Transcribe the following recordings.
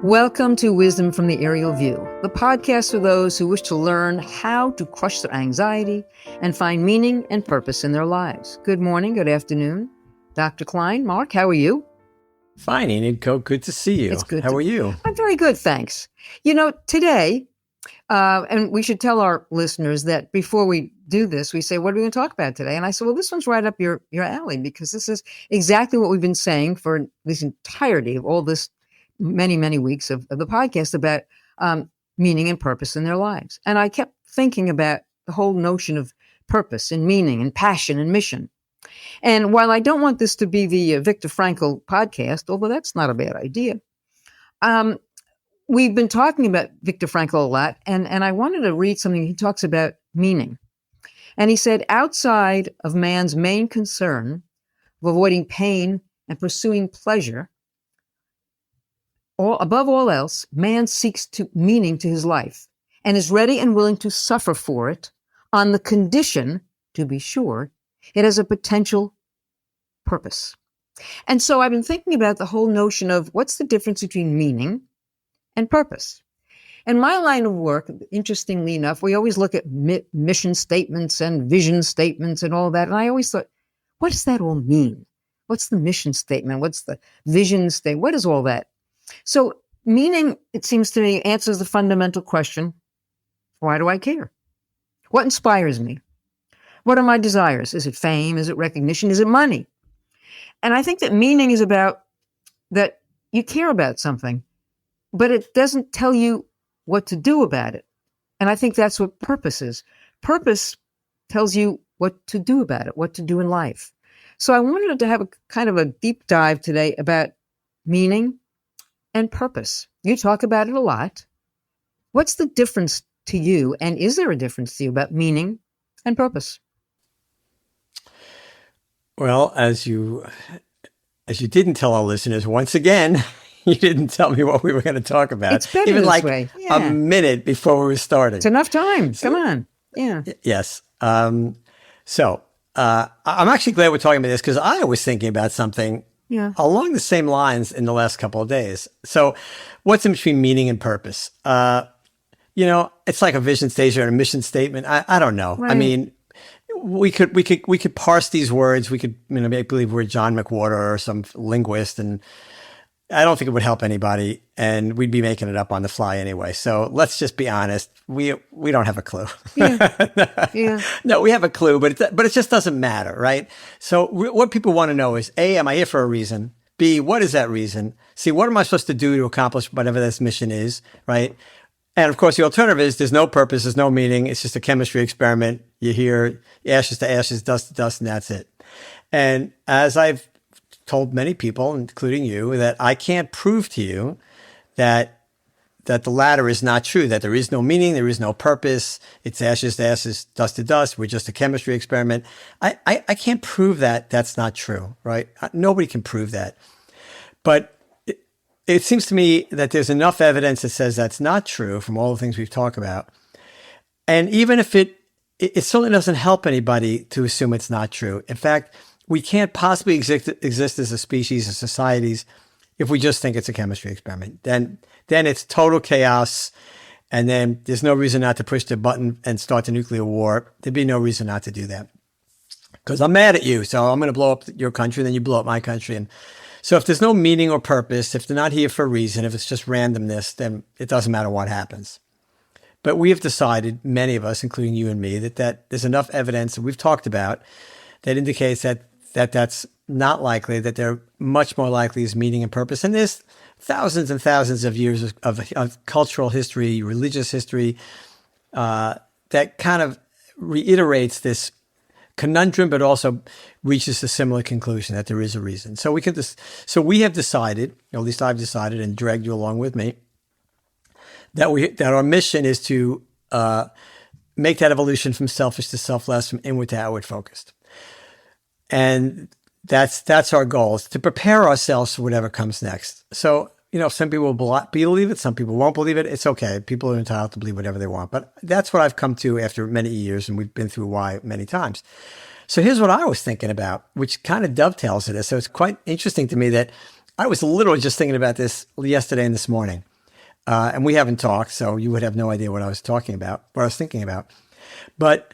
Welcome to Wisdom from the Aerial View, the podcast for those who wish to learn how to crush their anxiety and find meaning and purpose in their lives. Good morning, good afternoon. Dr. Klein, Mark, how are you? Fine, Enid. Good to see you. It's good. How are you? I'm very good, thanks. You know, today, and we should tell our listeners that before we do this, we say, what are we going to talk about today? And I said, well, this one's right up your alley, because this is exactly what we've been saying for this entirety of all this many, many weeks of the podcast about meaning and purpose in their lives. And I kept thinking about the whole notion of purpose and meaning and passion and mission. And while I don't want this to be the Viktor Frankl podcast, although that's not a bad idea, we've been talking about Viktor Frankl a lot, and I wanted to read something. He talks about meaning. And he said, outside of man's main concern of avoiding pain and pursuing pleasure, above all else, man seeks meaning to his life and is ready and willing to suffer for it on the condition, to be sure, it has a potential purpose. And so I've been thinking about the whole notion of what's the difference between meaning and purpose. In my line of work, interestingly enough, we always look at mission statements and vision statements and all that. And I always thought, what does that all mean? What's the mission statement? What's the vision statement? What is all that? So meaning, it seems to me, answers the fundamental question, why do I care? What inspires me? What are my desires? Is it fame? Is it recognition? Is it money? And I think that meaning is about that you care about something, but it doesn't tell you what to do about it. And I think that's what purpose is. Purpose tells you what to do about it, what to do in life. So I wanted to have a kind of a deep dive today about meaning and purpose. You talk about it a lot. What's the difference to you? And is there a difference to you about meaning and purpose? Well, as you didn't tell our listeners, once again, you didn't tell me what we were going to talk about. It's better even this like way. a minute before we were starting. It's enough time. Come on. Yeah. Yes. So I'm actually glad we're talking about this, because I was thinking about something along the same lines in the last couple of days. So what's in between meaning and purpose? It's like a vision statement or a mission statement. I don't know. Right. I mean, we could parse these words. We could, I believe we're John McWhorter or some linguist, and I don't think it would help anybody, and we'd be making it up on the fly anyway. So let's just be honest. We don't have a clue. Yeah. No, we have a clue, but it just doesn't matter, right? So what people want to know is, A, am I here for a reason? B, what is that reason? C, what am I supposed to do to accomplish whatever this mission is, right? And of course, the alternative is there's no purpose, there's no meaning. It's just a chemistry experiment. You hear ashes to ashes, dust to dust, and that's it. And as I've told many people, including you, that I can't prove to you that the latter is not true, that there is no meaning, there is no purpose. It's ashes to ashes, dust to dust. We're just a chemistry experiment. I can't prove that that's not true, right? Nobody can prove that. But it seems to me that there's enough evidence that says that's not true from all the things we've talked about. And even if it certainly doesn't help anybody to assume it's not true. In fact, we can't possibly exist as a species, as societies, if we just think it's a chemistry experiment. Then it's total chaos, and then there's no reason not to push the button and start the nuclear war. There'd be no reason not to do that. Because I'm mad at you, so I'm going to blow up your country, then you blow up my country. And so if there's no meaning or purpose, if they're not here for a reason, if it's just randomness, then it doesn't matter what happens. But we have decided, many of us, including you and me, that there's enough evidence that we've talked about that indicates that that's not likely, that there much more likely is meaning and purpose. And there's thousands and thousands of years of cultural history, religious history, that kind of reiterates this conundrum, but also reaches a similar conclusion that there is a reason. So we have decided, or at least I've decided, and dragged you along with me, that our mission is to make that evolution from selfish to selfless, from inward to outward focused. And that's our goal, is to prepare ourselves for whatever comes next. So, some people will believe it, some people won't believe it. It's okay. People are entitled to believe whatever they want. But that's what I've come to after many years, and we've been through why many times. So here's what I was thinking about, which kind of dovetails to this. So it's quite interesting to me that I was literally just thinking about this yesterday and this morning. And we haven't talked, so you would have no idea what I was talking about, what I was thinking about. But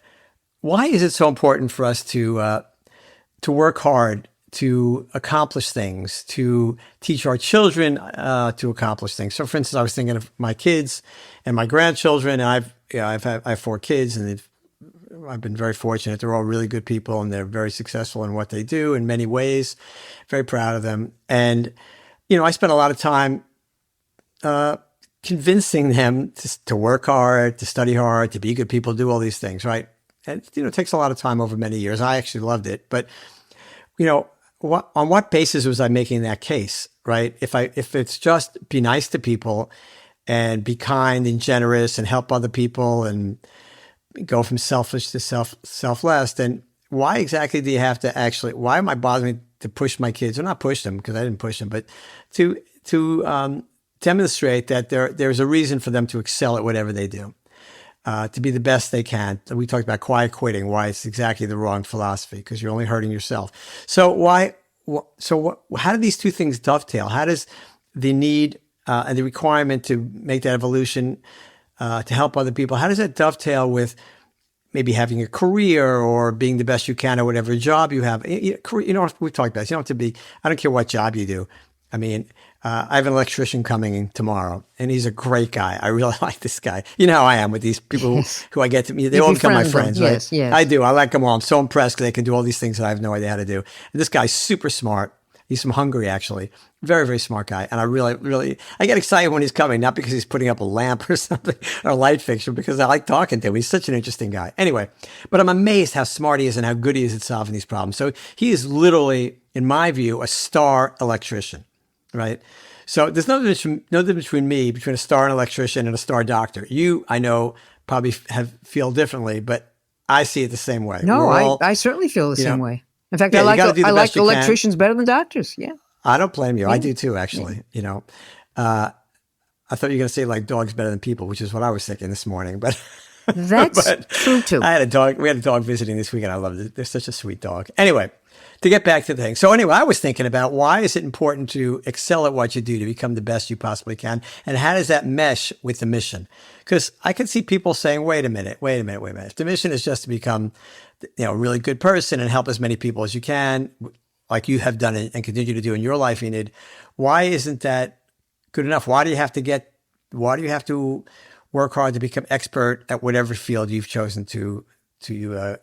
why is it so important for us to work hard, to accomplish things, to teach our children to accomplish things? So, for instance, I was thinking of my kids and my grandchildren, and I have 4 kids, and I've been very fortunate. They're all really good people, and they're very successful in what they do in many ways. Very proud of them. And, I spent a lot of time convincing them to work hard, to study hard, to be good people, do all these things, right? And, it takes a lot of time over many years. I actually loved it. But, on what basis was I making that case, right? If it's just be nice to people and be kind and generous and help other people and go from selfish to selfless, then why exactly do you have to why am I bothering to push my kids, or not push them because I didn't push them, but to demonstrate that there's a reason for them to excel at whatever they do, to be the best they can. We talked about quiet quitting, why it's exactly the wrong philosophy, because you're only hurting yourself. So how do these two things dovetail? How does the need and the requirement to make that evolution to help other people, how does that dovetail with maybe having a career or being the best you can at whatever job you have? We've talked about this. You don't have to be, I don't care what job you do. I mean, I have an electrician coming in tomorrow, and he's a great guy. I really like this guy. You know how I am with these people who I get to meet. They all become my friends, right? Yes, yes. I do. I like them all. I'm so impressed because they can do all these things that I have no idea how to do. And this guy's super smart. He's from Hungary, actually. Very, very smart guy. And I really, I get excited when he's coming, not because he's putting up a lamp or something, or a light fixture, because I like talking to him. He's such an interesting guy. Anyway, but I'm amazed how smart he is and how good he is at solving these problems. So he is literally, in my view, a star electrician, right? So there's no difference between a star electrician and a star doctor. You, I know, probably feel differently, but I see it the same way. No, I certainly feel the same way. In fact, I like electricians better than doctors. Yeah. I don't blame you. Yeah. I do too, actually. Yeah. I thought you were going to say like dogs better than people, which is what I was thinking this morning. But that's true too. We had a dog visiting this weekend. I loved it. They're such a sweet dog. Anyway, to get back to the thing. So anyway, I was thinking about why is it important to excel at what you do, to become the best you possibly can? And how does that mesh with the mission? Because I could see people saying, wait a minute. If the mission is just to become, a really good person and help as many people as you can, like you have done and continue to do in your life, Enid, why isn't that good enough? Why do you have to work hard to become expert at whatever field you've chosen to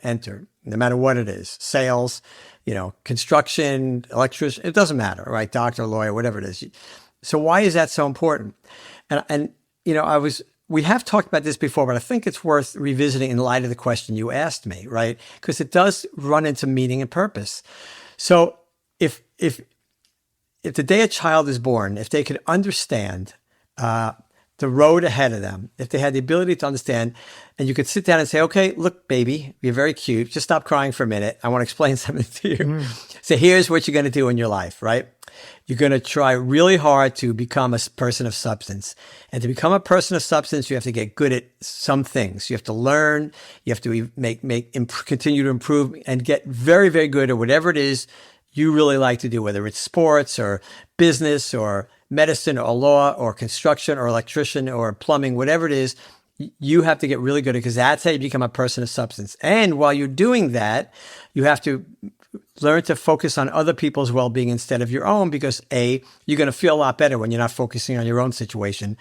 enter, no matter what it is? Sales, construction, electrician, it doesn't matter, right? Doctor, lawyer, whatever it is. So why is that so important? And we have talked about this before, but I think it's worth revisiting in light of the question you asked me, right? Because it does run into meaning and purpose. So if the day a child is born, if they could understand the road ahead of them, if they had the ability to understand, and you could sit down and say, okay, look, baby, you're very cute. Just stop crying for a minute. I want to explain something to you. So here's what you're going to do in your life, right? You're going to try really hard to become a person of substance. And to become a person of substance, you have to get good at some things. You have to learn. You have to continue to improve and get very, very good at whatever it is you really like to do, whether it's sports or business or medicine or law or construction or electrician or plumbing, whatever it is. You have to get really good at it, because that's how you become a person of substance. And while you're doing that, you have to learn to focus on other people's well-being instead of your own, because you're going to feel a lot better when you're not focusing on your own situation.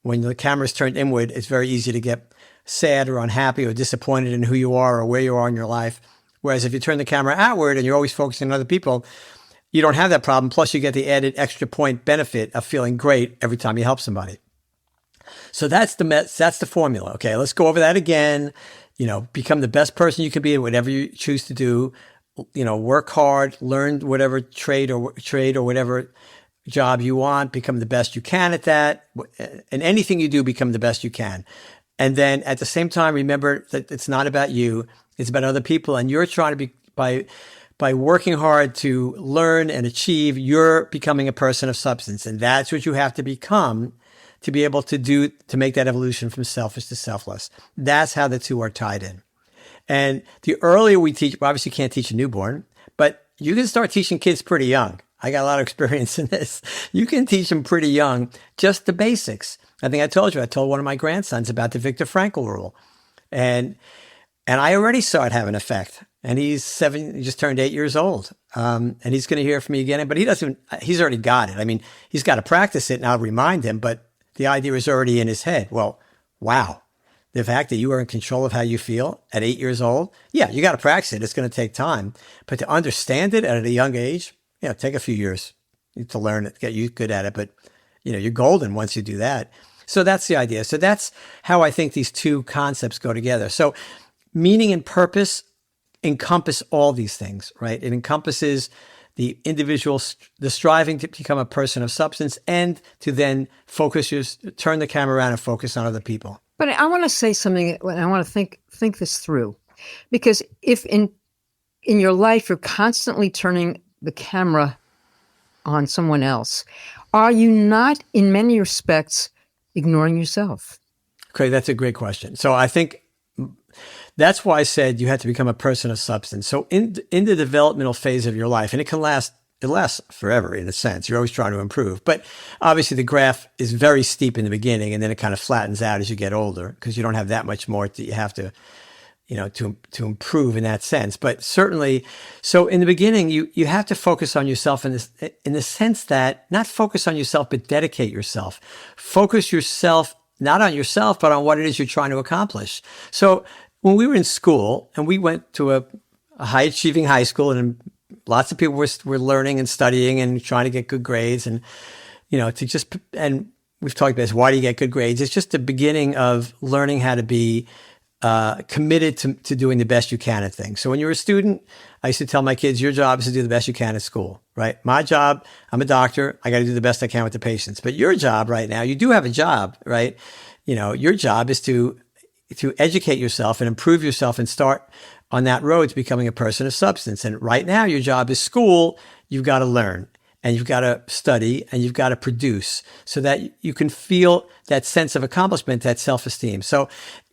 When the camera's turned inward, it's very easy to get sad or unhappy or disappointed in who you are or where you are in your life. Whereas if you turn the camera outward and you're always focusing on other people, you don't have that problem. Plus you get the added extra point benefit of feeling great every time you help somebody. So that's the formula. Okay, let's go over that again. Become the best person you can be at whatever you choose to do. Work hard, learn whatever trade or whatever job you want, become the best you can at that. And anything you do, become the best you can. And then at the same time, remember that it's not about you, it's about other people. And you're trying to by working hard to learn and achieve, you're becoming a person of substance. And that's what you have to become to be able to make that evolution from selfish to selfless. That's how the two are tied in. And the earlier we teach, we obviously can't teach a newborn, but you can start teaching kids pretty young. I got a lot of experience in this. You can teach them pretty young, just the basics. I think I told you, I told one of my grandsons about the Viktor Frankl rule. And I already saw it have an effect. And he's 7, he just turned 8 years old. And he's going to hear from me again, but he's already got it. I mean, he's got to practice it and I'll remind him, but the idea is already in his head. Well, wow. The fact that you are in control of how you feel at 8 years old. Yeah, you got to practice it. It's going to take time, but to understand it at a young age, take a few years to learn it, get you good at it. But you're golden once you do that. So that's the idea. So that's how I think these two concepts go together. So meaning and purpose encompass all these things, right? It encompasses the individual, the striving to become a person of substance and to then turn the camera around and focus on other people. But I want to say something, and I want to think this through. Because if in your life you're constantly turning the camera on someone else, are you not, in many respects, ignoring yourself? Okay, that's a great question. So I think that's why I said you had to become a person of substance. So in the developmental phase of your life, and it lasts forever in a sense. You're always trying to improve. But obviously the graph is very steep in the beginning and then it kind of flattens out as you get older because you don't have that much more that you have to, to improve in that sense. But certainly, so in the beginning, you have to focus on yourself in the sense that not focus on yourself, but dedicate yourself. Focus yourself, not on yourself, but on what it is you're trying to accomplish. So when we were in school and we went to a high achieving high school and lots of people were learning and studying and trying to get good grades and, and we've talked about this. Why do you get good grades? It's just the beginning of learning how to be committed to doing the best you can at things. So when you're a student, I used to tell my kids, your job is to do the best you can at school, right? My job, I'm a doctor. I got to do the best I can with the patients. But your job right now, you do have a job, right? Your job is to educate yourself and improve yourself and start on that road to becoming a person of substance. And right now, your job is school. You've got to learn and you've got to study and you've got to produce so that you can feel that sense of accomplishment, that self-esteem. So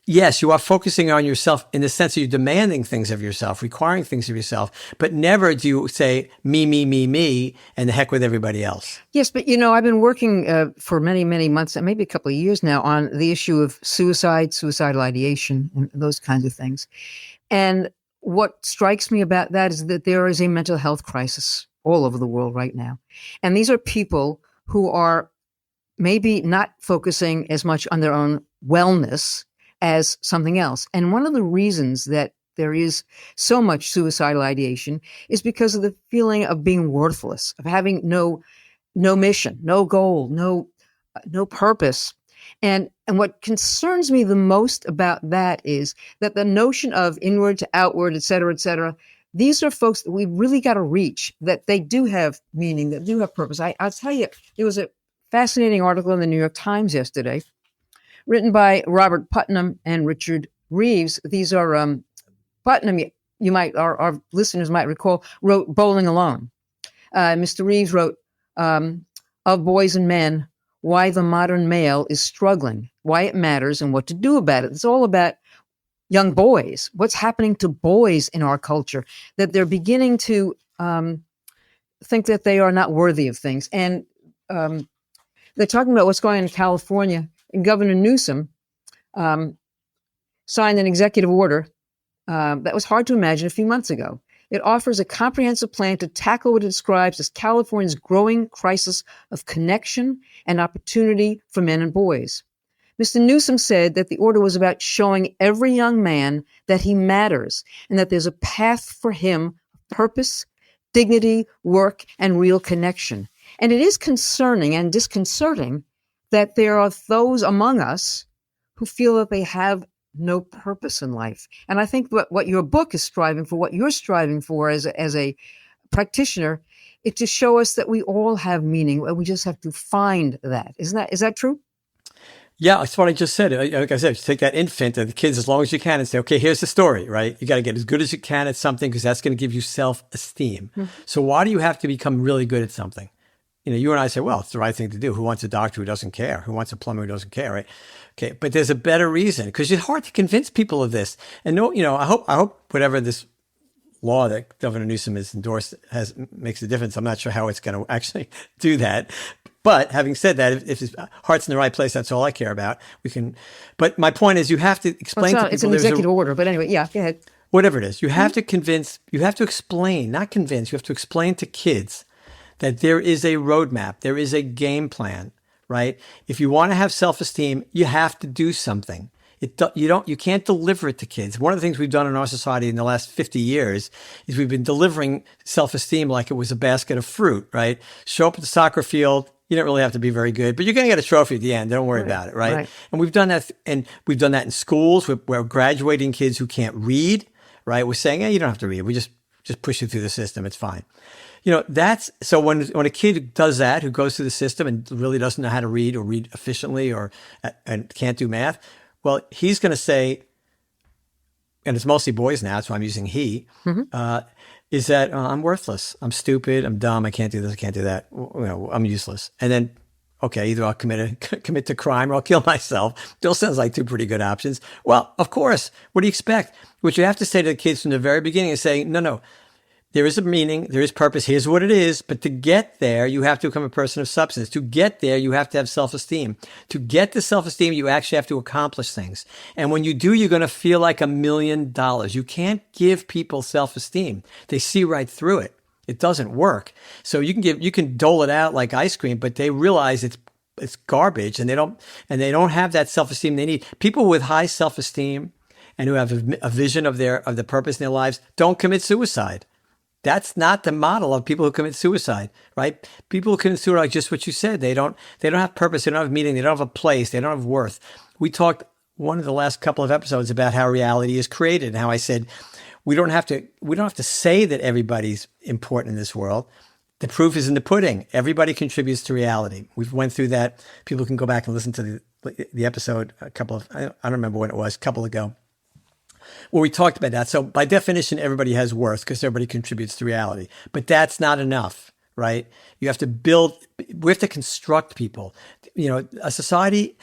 yes, you are focusing on yourself in the sense that you're demanding things of yourself, requiring things of yourself, but never do you say me, and the heck with everybody else. Yes, but I've been working for many, many months, maybe a couple of years now, on the issue of suicidal ideation, and those kinds of things. And what strikes me about that is that there is a mental health crisis all over the world right now. And these are people who are maybe not focusing as much on their own wellness as something else. And one of the reasons that there is so much suicidal ideation is because of the feeling of being worthless, of having no mission, no goal, no purpose. And what concerns me the most about that is that the notion of inward to outward, et cetera, these are folks that we've really got to reach, that they do have meaning, that do have purpose. I'll tell you, there was a fascinating article in the New York Times yesterday written by Robert Putnam and Richard Reeves. These are, Putnam, our listeners might recall, wrote Bowling Alone. Mr. Reeves wrote, Of Boys and Men, Why the Modern Male is Struggling, Why It Matters, and What to Do About It. It's all about young boys, what's happening to boys in our culture, that they're beginning to think that they are not worthy of things. And they're talking about what's going on in California. And Governor Newsom signed an executive order that was hard to imagine a few months ago. It offers a comprehensive plan to tackle what it describes as California's growing crisis of connection and opportunity for men and boys. Mr. Newsom said that the order was about showing every young man that he matters and that there's a path for him of purpose, dignity, work, and real connection. And it is concerning and disconcerting that there are those among us who feel that they have no purpose in life. And I think what your book is striving for, what you're striving for as a practitioner, is to show us that we all have meaning. We just have to find that. Is that true? Yeah, that's what I just said. Like I said, take that infant and the kids as long as you can and say, okay, here's the story, right? You got to get as good as you can at something because that's going to give you self-esteem. Mm-hmm. So why do you have to become really good at something? You and I say, well, it's the right thing to do. Who wants a doctor who doesn't care? Who wants a plumber who doesn't care, right? Okay, but there's a better reason because it's hard to convince people of this. And I hope whatever this law that Governor Newsom has endorsed makes a difference. I'm not sure how it's going to actually do that. But having said that, if his heart's in the right place, that's all I care about. But my point is, you have to explain to people. It's an executive order, but anyway, yeah, go ahead. Whatever it is, you have to explain, not convince, you have to explain to kids that there is a roadmap, there is a game plan, right? If you want to have self-esteem, you have to do something. You can't deliver it to kids. One of the things we've done in our society in the last 50 years is we've been delivering self-esteem like it was a basket of fruit, right? Show up at the soccer field. You don't really have to be very good, but you're going to get a trophy at the end. Don't worry about it, right? And we've done that, in schools. We're graduating kids who can't read, right? We're saying, hey, you don't have to read. We just push you through the system. It's fine. So when a kid does that, who goes through the system and really doesn't know how to read or read efficiently and can't do math, well, he's going to say, and it's mostly boys now, so I'm using he, is that I'm worthless, I'm stupid, I'm dumb, I can't do this, I can't do that, I'm useless. And then, okay, either I'll commit to crime or I'll kill myself. Still sounds like two pretty good options. Well, of course, what do you expect? What you have to say to the kids from the very beginning is saying, no, there is a meaning, there is purpose, here's what it is. But to get there, you have to become a person of substance. To get there, you have to have self-esteem. To get to self-esteem, you actually have to accomplish things. And when you do, you're going to feel like $1 million. You can't give people self-esteem. They see right through it. It doesn't work. So you can dole it out like ice cream, but they realize it's garbage, and they don't have that self-esteem they need. People with high self-esteem and who have a vision of the purpose in their lives don't commit suicide. That's not the model of people who commit suicide, right? People who commit suicide are just what you said. They don't have purpose. They don't have meaning. They don't have a place. They don't have worth. We talked one of the last couple of episodes about how reality is created and how I said, we don't have to say that everybody's important in this world. The proof is in the pudding. Everybody contributes to reality. We've went through that. People can go back and listen to the episode I don't remember when it was, a couple ago, where we talked about that. So by definition, everybody has worth because everybody contributes to reality. But that's not enough, right? We have to construct people. A society,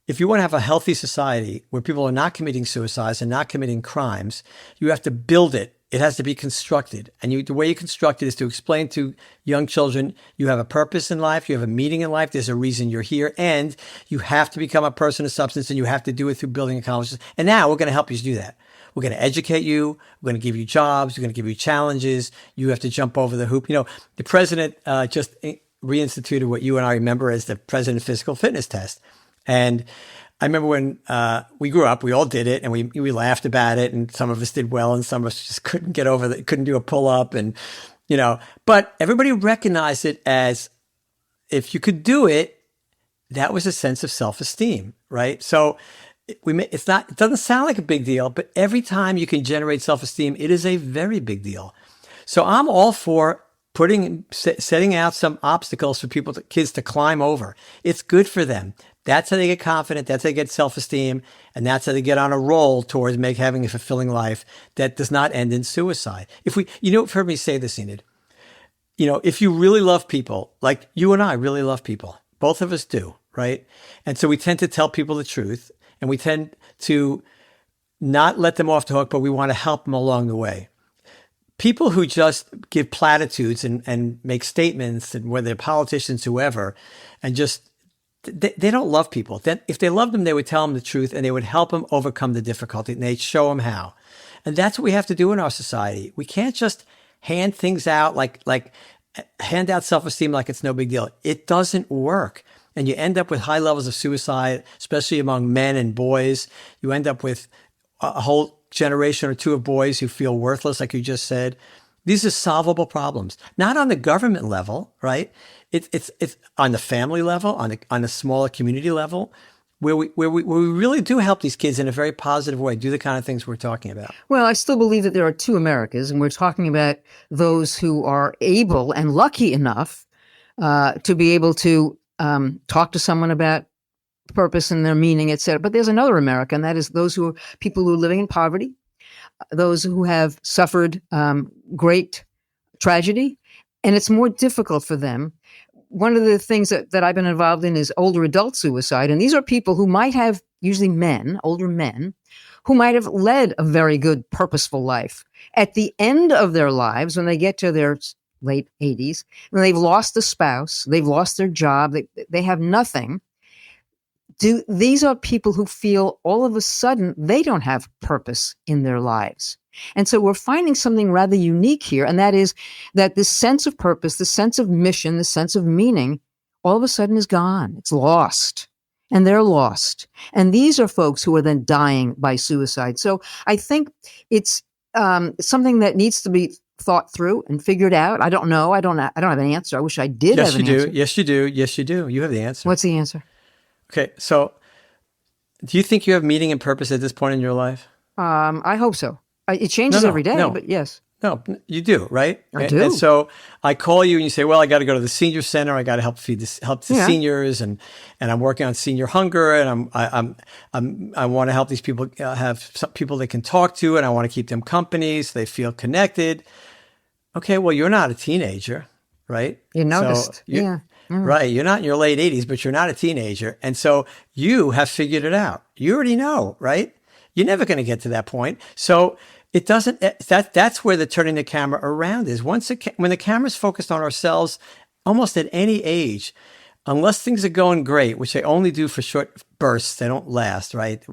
if you want to have a healthy society where people are not committing suicides and not committing crimes, you have to build it. It has to be constructed. And the way you construct it is to explain to young children, you have a purpose in life, you have a meaning in life, there's a reason you're here, and you have to become a person of substance, and you have to do it through building accomplishments. And now we're going to help you do that. We're going to educate you. We're going to give you jobs. We're going to give you challenges. You have to jump over the hoop. The president just reinstituted what you and I remember as the president physical fitness test. And I remember when we grew up, we all did it, and we laughed about it, and some of us did well, and some of us just couldn't get over it, couldn't do a pull-up, and but everybody recognized it as, if you could do it, that was a sense of self-esteem, right? So it doesn't sound like a big deal, but every time you can generate self-esteem, it is a very big deal. So I'm all for setting out some obstacles for kids to climb over. It's good for them. That's how they get confident. That's how they get self-esteem. And that's how they get on a roll towards having a fulfilling life that does not end in suicide. You've heard me say this, Enid. If you really love people, like you and I really love people, both of us do, right? And so we tend to tell people the truth, and we tend to not let them off the hook, but we want to help them along the way. People who just give platitudes and make statements, and whether they're politicians, whoever, and just, they don't love people. Then if they loved them, they would tell them the truth, and they would help them overcome the difficulty, and they'd show them how. And that's what we have to do in our society. We can't just hand things out like hand out self-esteem like it's no big deal. It doesn't work. And you end up with high levels of suicide, especially among men and boys. You end up with a whole generation or two of boys who feel worthless, like you just said. These are solvable problems, not on the government level, right? It's on the family level, on a smaller community level, where we really do help these kids in a very positive way, do the kind of things we're talking about. Well, I still believe that there are two Americas, and we're talking about those who are able and lucky enough to be able to talk to someone about purpose and their meaning, et cetera. But there's another America, and that is people who are living in poverty, those who have suffered great tragedy, and it's more difficult for them. One of the things that I've been involved in is older adult suicide, and these are people who might have, usually men, older men, who might have led a very good, purposeful life. At the end of their lives, when they get to their late 80s, when they've lost a spouse, they've lost their job, they have nothing. These are people who feel all of a sudden they don't have purpose in their lives. And so we're finding something rather unique here, and that is that this sense of purpose, the sense of mission, the sense of meaning, all of a sudden is gone. It's lost. And they're lost. And these are folks who are then dying by suicide. So I think it's something that needs to be thought through and figured out. I don't know. I don't have an answer. I wish I did have an answer. Yes, you do. Yes, you do. You have the answer. What's the answer? Okay. So do you think you have meaning and purpose at this point in your life? I hope so. It changes every day, but yes. No, you do, right? I do. And so I call you and you say, well, I got to go to the senior center. I got to help the seniors, and I'm working on senior hunger, and I want to help these people have some people they can talk to, and I want to keep them company so they feel connected. Okay, well, you're not a teenager, right? You noticed. Right. You're not in your late 80s, but you're not a teenager. And so you have figured it out. You already know, right? You're never going to get to that point. So it doesn't, that's where the turning the camera around is. When the camera's focused on ourselves, almost at any age, unless things are going great, which they only do for short bursts, they don't last, right?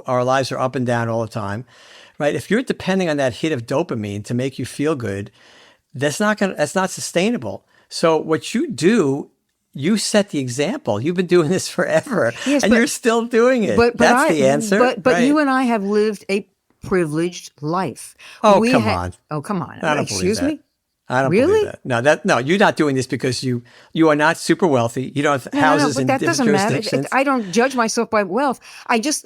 Our lives are up and down all the time, right? If you're depending on that hit of dopamine to make you feel good, that's not sustainable. So what you do, you set the example. You've been doing this forever, and you're still doing it. That's the answer. But right? You and I have lived a privileged life. Oh, come on. Oh, come on. I don't Excuse believe that. me? I don't really? believe that. No, you're not doing this because you are not super wealthy. You don't have houses in different jurisdictions. Matter. I don't judge myself by wealth.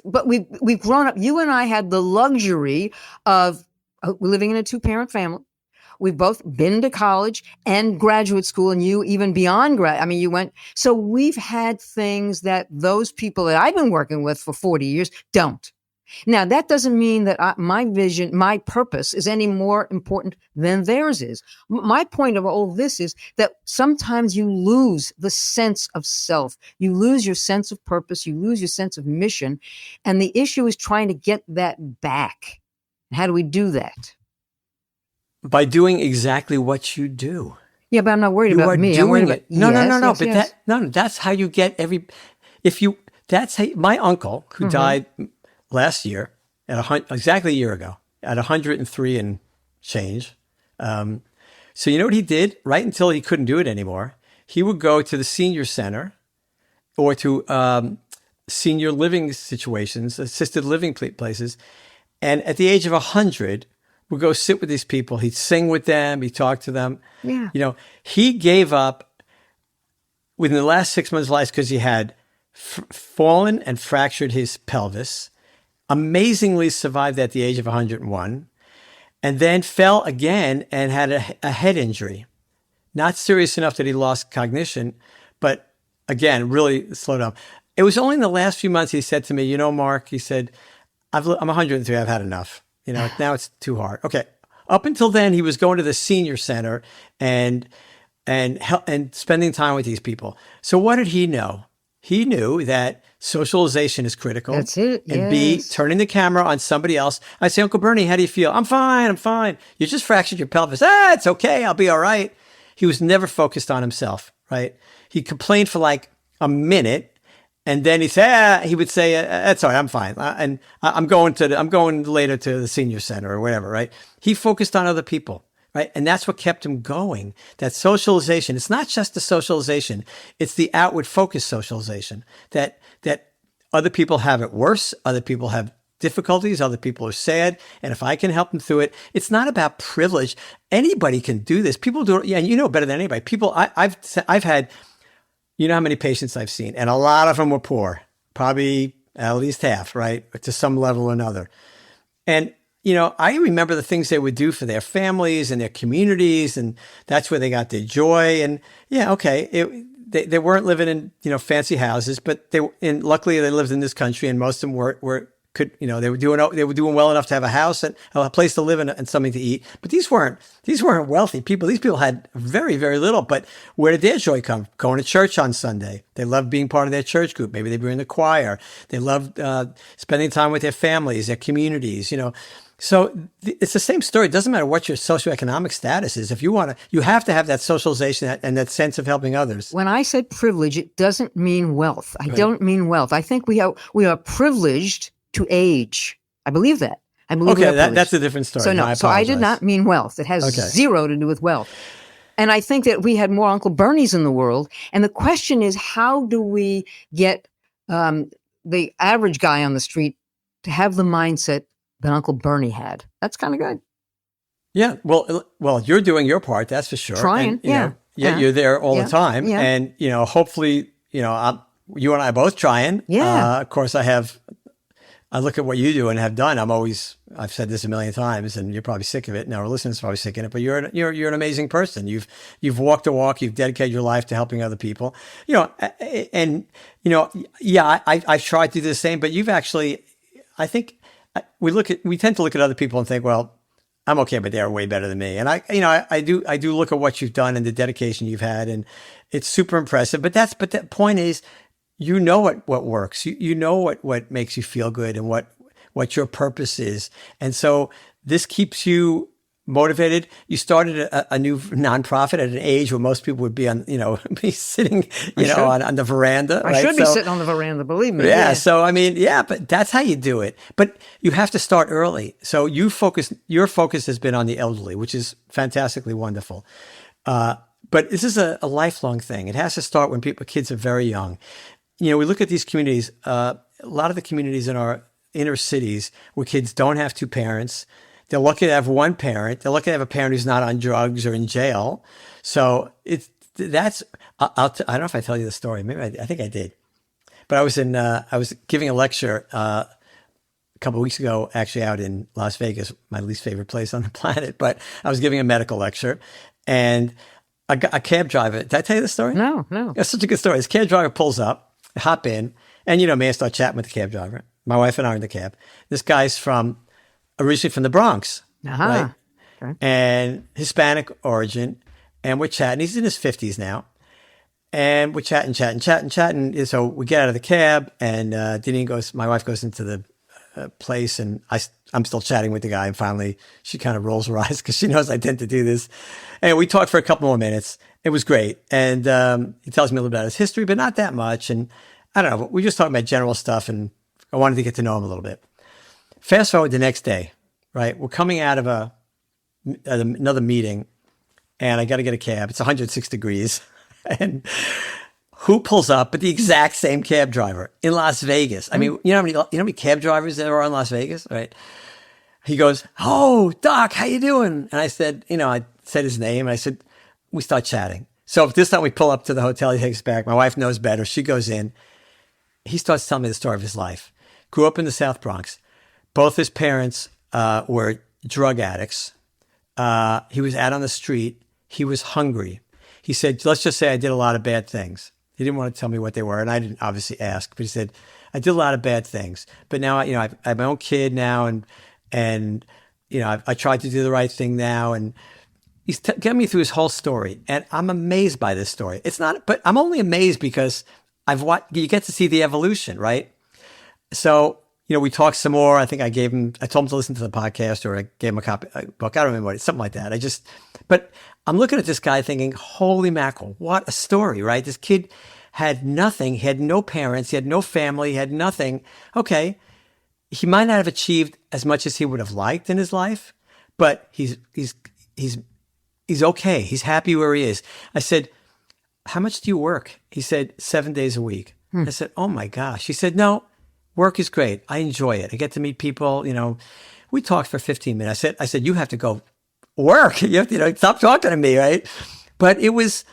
But we've grown up. You and I had the luxury of living in a 2-parent family. We've both been to college and graduate school, and you even beyond you went. So we've had things that those people that I've been working with for 40 years don't. Now, that doesn't mean that my vision, my purpose is any more important than theirs is. My point of all this is that sometimes you lose the sense of self. You lose your sense of purpose. You lose your sense of mission. And the issue is trying to get that back. How do we do that? By doing exactly what you do. Yeah, but I'm not worried about me. I'm worried about it. No. That's how you get my uncle who died last year exactly a year ago at 103 and change. So you know what he did? Right until he couldn't do it anymore, he would go to the senior center or to senior living situations, assisted living places, and at the age of 100. Would go sit with these people. He'd sing with them. He'd talk to them. Yeah. He gave up within the last 6 months of life because he had fallen and fractured his pelvis, amazingly survived at the age of 101, and then fell again and had a head injury. Not serious enough that he lost cognition, but again, really slowed down. It was only in the last few months he said to me, Mark, he said, I'm 103. I've had enough. Now it's too hard. Okay. Up until then, he was going to the senior center and spending time with these people. So what did he know? He knew that socialization is critical. That's it. And B, turning the camera on somebody else. I say, Uncle Bernie, how do you feel? I'm fine. You just fractured your pelvis. It's okay. I'll be all right. He was never focused on himself, right? He complained for like a minute. And then he would say, "That's all right, I'm fine, and I'm going later to the senior center or whatever." Right? He focused on other people, right? And that's what kept him going. That socialization. It's not just the socialization; it's the outward focus socialization. That other people have it worse. Other people have difficulties. Other people are sad, and if I can help them through it, it's not about privilege. Anybody can do this. People do it. Yeah, you know better than anybody. People, I've had. You know how many patients I've seen, and a lot of them were poor, probably at least half, right? To some level or another. And, I remember the things they would do for their families and their communities, and that's where they got their joy. And yeah, okay, they weren't living in, fancy houses, but luckily they lived in this country, and most of them were they were doing well enough to have a house and a place to live and something to eat. But these weren't wealthy people. These people had very, very little. But where did their joy come? Going to church on Sunday. They loved being part of their church group. Maybe they were in the choir. They loved spending time with their families, their communities. So it's the same story. It doesn't matter what your socioeconomic status is. If you have to have that socialization and that sense of helping others. When I said privilege, it doesn't mean wealth. I don't mean wealth. I think we are privileged to age. I believe that. I believe that's a different story. So I did not mean wealth. It has zero to do with wealth. And I think that we had more Uncle Bernies in the world. And the question is, how do we get the average guy on the street to have the mindset that Uncle Bernie had? That's kind of good. Yeah. Well, you're doing your part. That's for sure. Trying. And, you're there all the time. Yeah. And, hopefully, you and I are both trying. Yeah. Of course, I look at what you do and have done. I've said this a million times, and you're probably sick of it. Now our listeners are probably sick of it, but you're an amazing person. You've walked the walk. You've dedicated your life to helping other people. I've tried to do the same, but you've actually, I think we tend to look at other people and think, well, I'm okay, but they're way better than me. And I do look at what you've done and the dedication you've had, and it's super impressive. But the point is, what works. You know what makes you feel good and what your purpose is. And so this keeps you motivated. You started a new nonprofit at an age where most people would be be sitting, on the veranda. I should be sitting on the veranda, believe me. Yeah. So, but that's how you do it. But you have to start early. So your focus has been on the elderly, which is fantastically wonderful. But this is a lifelong thing. It has to start when kids are very young. We look at these communities, a lot of the communities in our inner cities where kids don't have two parents. They're lucky to have one parent. They're lucky to have a parent who's not on drugs or in jail. So I don't know if I tell you the story. Maybe I think I did. But I was giving a lecture a couple of weeks ago, actually out in Las Vegas, my least favorite place on the planet. But I was giving a medical lecture, and a cab driver. Did I tell you the story? No. It's such a good story. This cab driver pulls up. Hop in, and I start chatting with the cab driver. My wife and I are in the cab. This guy's originally from the Bronx, right? Okay. And Hispanic origin, and we're chatting. He's in his 50s now, and we're chatting. And so we get out of the cab, and my wife goes into the place, and I'm still chatting with the guy, and finally she kind of rolls her eyes because she knows I tend to do this. And we talked for a couple more minutes. It was great. And he tells me a little about his history, but not that much. And I don't know, we just talking about general stuff, and I wanted to get to know him a little bit. Fast forward the next day, right? We're coming out of another meeting, and I got to get a cab. It's 106 degrees. And who pulls up but the exact same cab driver in Las Vegas? I mean, you know how many cab drivers there are in Las Vegas, right? He goes, "Oh, Doc, how you doing?" And I said, I said his name, and I said, we start chatting. So this time we pull up to the hotel, he takes us back. My wife knows better. She goes in. He starts telling me the story of his life. Grew up in the South Bronx. Both his parents were drug addicts. He was out on the street. He was hungry. He said, let's just say I did a lot of bad things. He didn't want to tell me what they were, and I didn't obviously ask. But he said, I did a lot of bad things. But now, I have my own kid now, and I tried to do the right thing now, and he's getting me through his whole story, and I'm amazed by this story. But I'm only amazed because you get to see the evolution, right? So, we talked some more. I think I told him to listen to the podcast, or I gave him a book. I don't remember something like that. But I'm looking at this guy thinking, holy mackerel, what a story, right? This kid had nothing. He had no parents. He had no family. He had nothing. Okay. He might not have achieved as much as he would have liked in his life, but he's okay. He's happy where he is. I said, how much do you work? He said, 7 days a week. I said, oh my gosh. He said, no, work is great. I enjoy it. I get to meet people. We talked for 15 minutes. I said, you have to go work. You have to, stop talking to me. Right. But it was,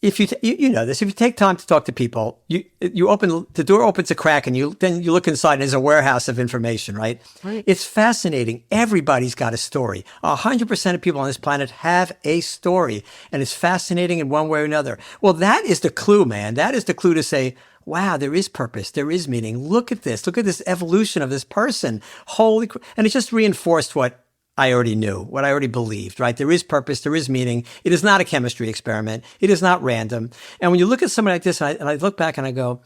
if you know this, if you take time to talk to people, you open, the door opens a crack, and then you look inside, and there's a warehouse of information, right? It's fascinating. Everybody's got a story. 100% of people on this planet have a story, and it's fascinating in one way or another. Well, that is the clue, man. That is the clue to say, wow, there is purpose. There is meaning. Look at this. Look at this evolution of this person. And it just reinforced what I already knew, what I already believed, right? There is purpose. There is meaning. It is not a chemistry experiment. It is not random. And when you look at somebody like this, and I look back and I go,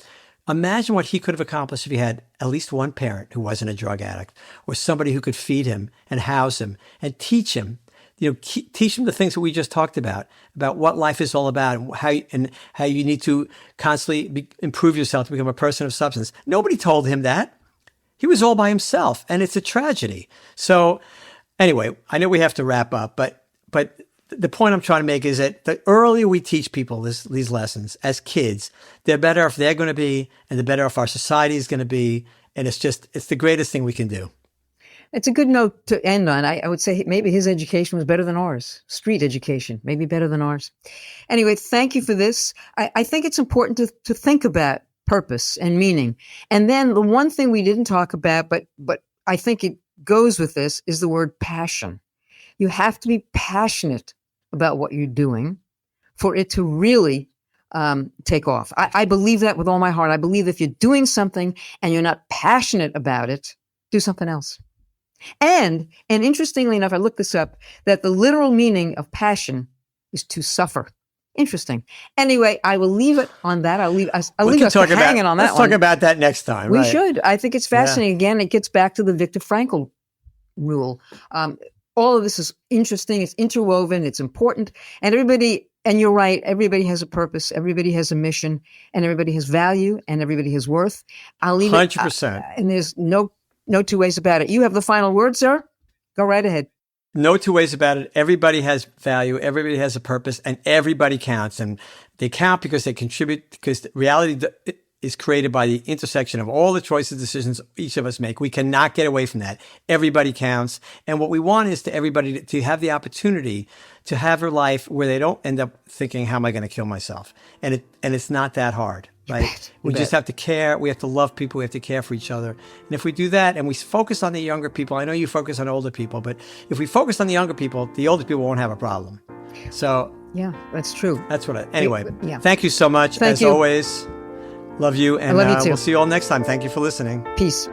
imagine what he could have accomplished if he had at least one parent who wasn't a drug addict, or somebody who could feed him and house him and teach him, teach him the things that we just talked about what life is all about, and how you need to constantly improve yourself to become a person of substance. Nobody told him that. He was all by himself, and it's a tragedy. So anyway, I know we have to wrap up, but the point I'm trying to make is that the earlier we teach people these lessons as kids, the better off they're going to be, and the better off our society is going to be. And it's the greatest thing we can do. It's a good note to end on. I would say maybe his education was better than ours. Street education, maybe better than ours. Anyway, thank you for this. I think it's important to think about purpose and meaning. And then the one thing we didn't talk about, but I think it goes with this, is the word passion. You have to be passionate about what you're doing for it to really take off. I believe that with all my heart. I believe if you're doing something and you're not passionate about it, do something else. And interestingly enough, I looked this up, that the literal meaning of passion is to suffer. Interesting. Anyway, I will leave it on that. I'll leave us hanging on that. Let's talk about that next time. We should. I think it's fascinating. Yeah. Again, it gets back to the Viktor Frankl rule. All of this is interesting. It's interwoven. It's important. And you're right, everybody has a purpose. Everybody has a mission, and everybody has value, and everybody has worth. I'll leave 100%. And there's no two ways about it. You have the final word, sir. Go right ahead. No two ways about it. Everybody has value. Everybody has a purpose, and everybody counts. And they count because they contribute, because reality is created by the intersection of all the choices, decisions each of us make. We cannot get away from that. Everybody counts. And what we want is to everybody to have the opportunity to have a life where they don't end up thinking, how am I going to kill myself? And it's not that hard, right? We just have to care. We have to love people. We have to care for each other. And if we do that and we focus on the younger people, I know you focus on older people, but if we focus on the younger people, the older people won't have a problem. So yeah, that's true. That's anyway, Thank you so much. As always. Love you. And I love you too. We'll see you all next time. Thank you for listening. Peace.